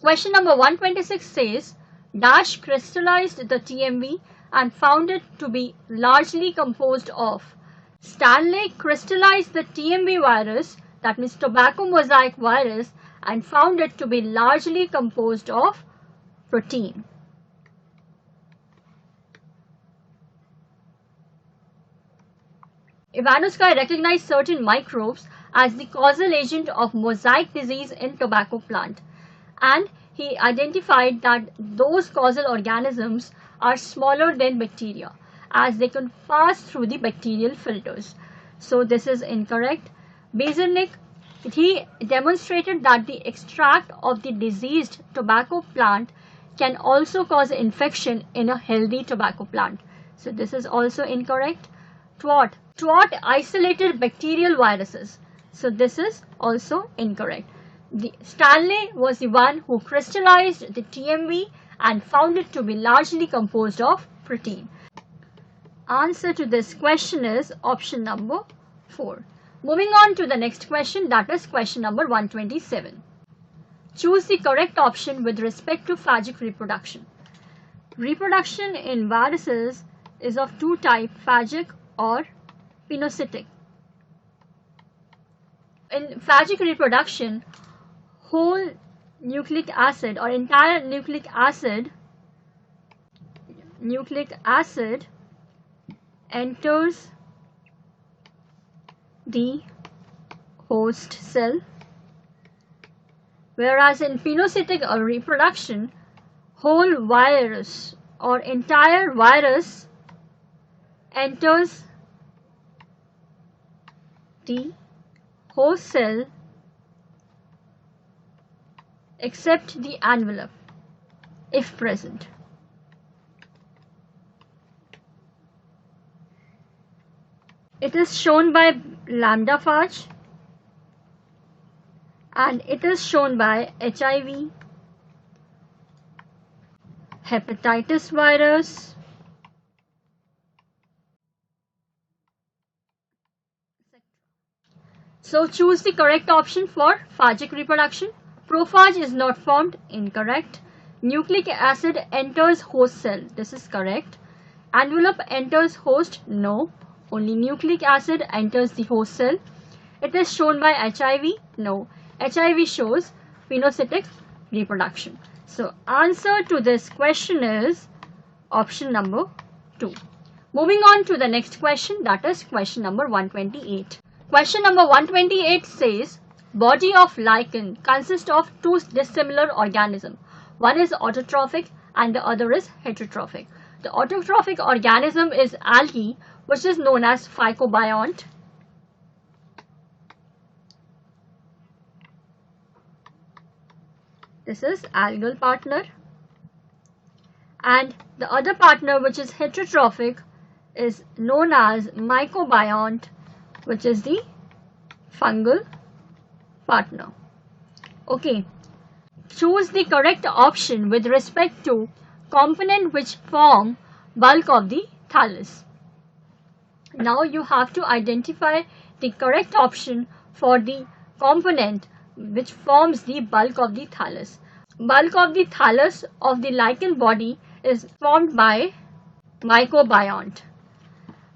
Question number 126 says, Dash crystallized the TMV and found it to be largely composed of. Stanley crystallized the TMV virus, that means tobacco mosaic virus, and found it to be largely composed of protein. Ivanovsky recognized certain microbes as the causal agent of mosaic disease in tobacco plant, and he identified that those causal organisms are smaller than bacteria as they can pass through the bacterial filters. So this is incorrect. Bazernik, he demonstrated that the extract of the diseased tobacco plant can also cause infection in a healthy tobacco plant. So this is also incorrect. Twat isolated bacterial viruses. So this is also incorrect. Stanley was the one who crystallized the TMV and found it to be largely composed of protein. Answer to this question is option number 4. Moving on to the next question, that is question number 127. Choose the correct option with respect to phagic reproduction. Reproduction in viruses is of two types, phagic or pinocytic. In phagic reproduction, whole nucleic acid or entire nucleic acid enters the host cell, whereas in pinocytic reproduction, whole virus or entire virus enters the host cell except the envelope if present. It is shown by lambda phage and it is shown by HIV, hepatitis virus, so choose the correct option for phagic reproduction. Prophage is not formed, incorrect. Nucleic acid enters host cell, this is correct. Envelope enters host, no. Only nucleic acid enters the host cell. It is shown by HIV, no. HIV shows pinocytic reproduction. So answer to this question is option number 2. Moving on to the next question, that is question number 128. Question number 128 says, body of lichen consists of two dissimilar organisms. One is autotrophic and the other is heterotrophic. The autotrophic organism is algae, which is known as phycobiont. This is algal partner. And the other partner, which is heterotrophic, is known as mycorrhiza, which is the fungal partner. Okay, choose the correct option with respect to component which form bulk of the thallus. Now you have to identify the correct option for the component which forms the bulk of the thallus. Bulk of the thallus of the lichen body is formed by mycorrhiza.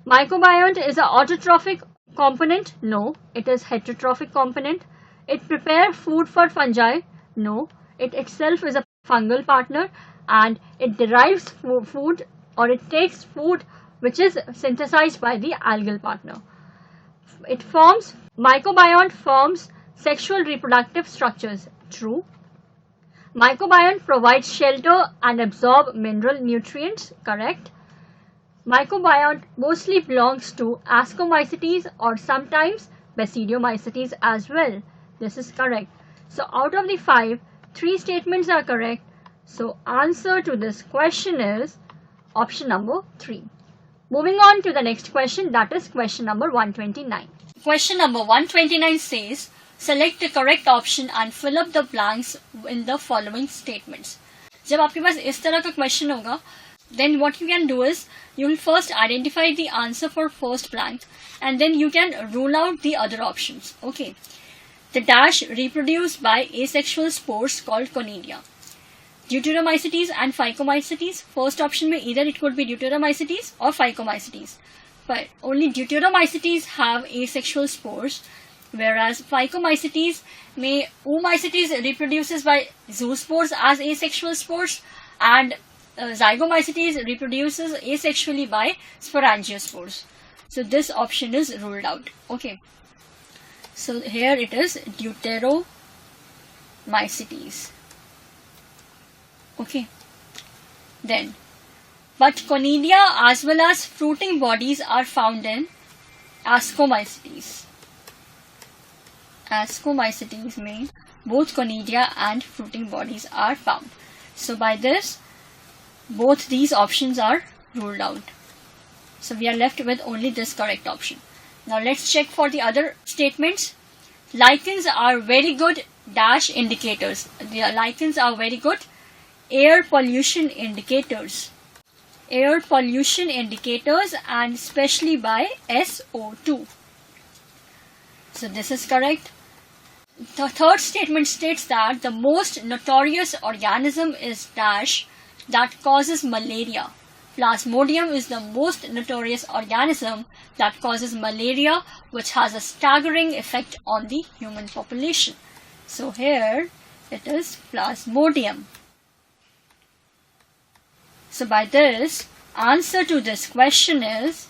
Mycorrhiza is an autotrophic component? No. It is heterotrophic component. It prepares food for fungi? No. It itself is a fungal partner and it derives food, or it takes food which is synthesized by the algal partner. Mycorrhiza forms sexual reproductive structures. True. Mycorrhiza provides shelter and absorb mineral nutrients. Correct. Mycorrhiza mostly belongs to Ascomycetes or sometimes Basidiomycetes as well. This is correct. So out of the 5, 3 statements are correct. So answer to this question is option number 3. Moving on to the next question, that is question number 129. Question number 129 says, select the correct option and fill up the blanks in the following statements. जब आपके पास इस तरह का question होगा, then what you can do is, you will first identify the answer for first blank and then you can rule out the other options. Okay. The dash reproduce by asexual spores called conidia. Deuteromycetes and phycomycetes. First option में either it could be deuteromycetes or phycomycetes. But only deuteromycetes have asexual spores, whereas phycomycetes may oomycetes reproduces by zoospores as asexual spores, and zygomycetes reproduces asexually by sporangiospores. So this option is ruled out. Okay. So here it is deuteromycetes. Okay. Then, but conidia as well as fruiting bodies are found in ascomycetes. Ascomycetes में both conidia and fruiting bodies are found. So by this, both these options are ruled out. So we are left with only this correct option. Now let's check for the other statements. Lichens are very good dash indicators. The lichens are very good air pollution indicators. Air pollution indicators, and especially by SO2. So this is correct. The third statement states that the most notorious organism is dash that causes malaria. Plasmodium is the most notorious organism that causes malaria, which has a staggering effect on the human population. So here it is Plasmodium. So by this, answer to this question is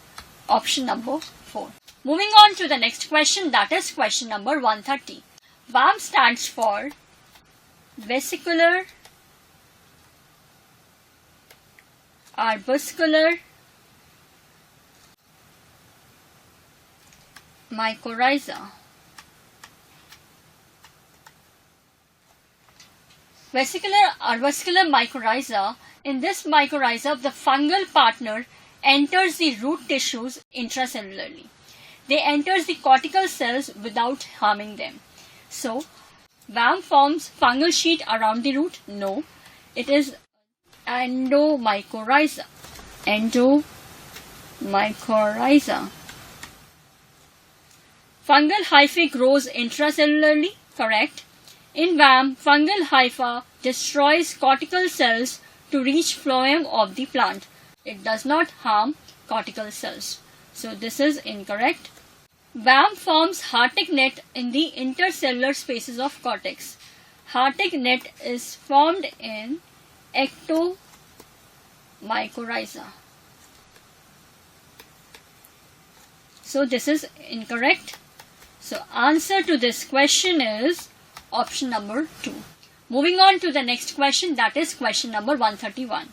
option number 4. Moving on to the next question, that is question number 130. VAM stands for vesicular arbuscular mycorrhiza. Vesicular arbuscular mycorrhiza. In this mycorrhiza, the fungal partner enters the root tissues intracellularly. They enter the cortical cells without harming them. So, VAM forms fungal sheet around the root? No. It is endomycorrhiza. Endomycorrhiza. Fungal hyphae grows intracellularly? Correct. In VAM, fungal hypha destroys cortical cells to reach phloem of the plant. It does not harm cortical cells. So this is incorrect. VAM forms Hartig net in the intercellular spaces of cortex. Hartig net is formed in ectomycorrhiza. So this is incorrect. So answer to this question is option number 2. Moving on to the next question, that is question number 131.